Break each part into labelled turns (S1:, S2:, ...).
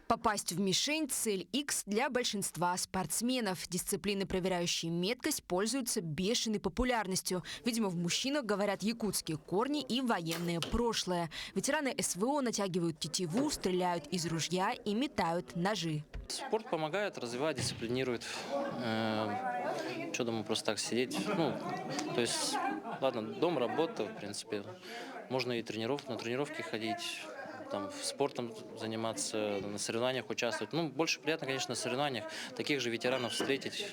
S1: Попасть в мишень – цель X для большинства спортсменов. Дисциплины, проверяющие меткость, пользуются бешеной популярностью. Видимо, в мужчинах говорят якутские корни и военное прошлое. Ветераны СВО натягивают тетиву, стреляют из ружья и метают ножи.
S2: Спорт помогает, развивает, дисциплинирует. Что дома просто так сидеть? То есть, ладно, дом, работа, в принципе. Можно и на тренировки ходить, там, спортом заниматься, на соревнованиях участвовать. Больше приятно, конечно, на соревнованиях. Таких же ветеранов встретить,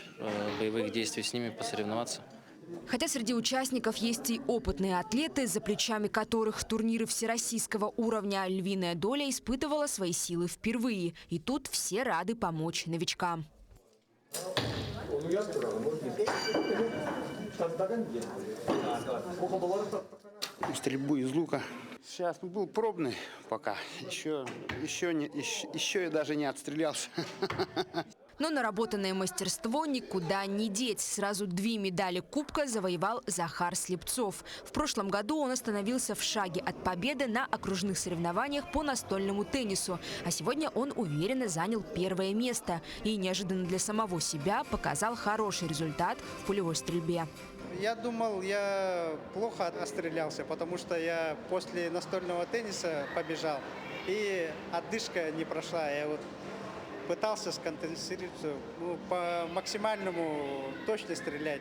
S2: боевых действий, с ними посоревноваться.
S1: Хотя среди участников есть и опытные атлеты, за плечами которых турниры всероссийского уровня, львиная доля испытывала свои силы впервые. И тут все рады помочь новичкам.
S3: Стрельбу из лука. Сейчас был пробный пока. Еще я даже не отстрелялся.
S1: Но наработанное мастерство никуда не деть. Сразу 2 медали кубка завоевал Захар Слепцов. В прошлом году он остановился в шаге от победы на окружных соревнованиях по настольному теннису. А сегодня он уверенно занял 1-е место. И неожиданно для самого себя показал хороший результат в пулевой стрельбе.
S4: Я думал, я плохо отстрелялся, потому что я после настольного тенниса побежал. И отдышка не прошла. Я пытался сконцентрироваться, по максимальному точно стрелять.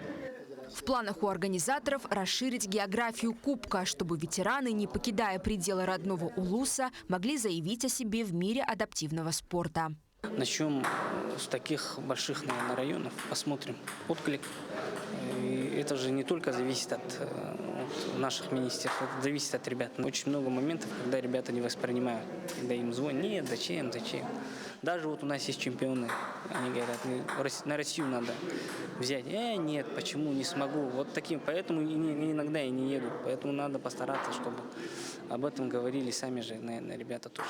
S1: В планах у организаторов расширить географию кубка, чтобы ветераны, не покидая пределы родного Улуса, могли заявить о себе в мире адаптивного спорта.
S5: Начнем с таких больших, наверное, районов, посмотрим отклик. И это же не только зависит от наших министерств, это зависит от ребят. Очень много моментов, когда ребята не воспринимают, когда им звонят: нет, зачем. Даже у нас есть чемпионы, они говорят: на Россию надо взять. Нет, почему, не смогу. Вот таким, поэтому иногда и не еду. Поэтому надо постараться, чтобы об этом говорили сами же, наверное, ребята тоже.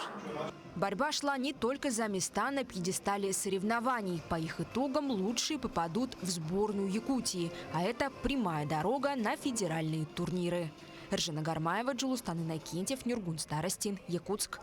S1: Борьба шла не только за места на пьедестале соревнований. По их итогам лучшие попадут в сборную Якутии. А это прямая дорога на федеральные турниры. Эржена Гармаева, Джулустан Иннокентьев, Нюргун Старостин, Якутск.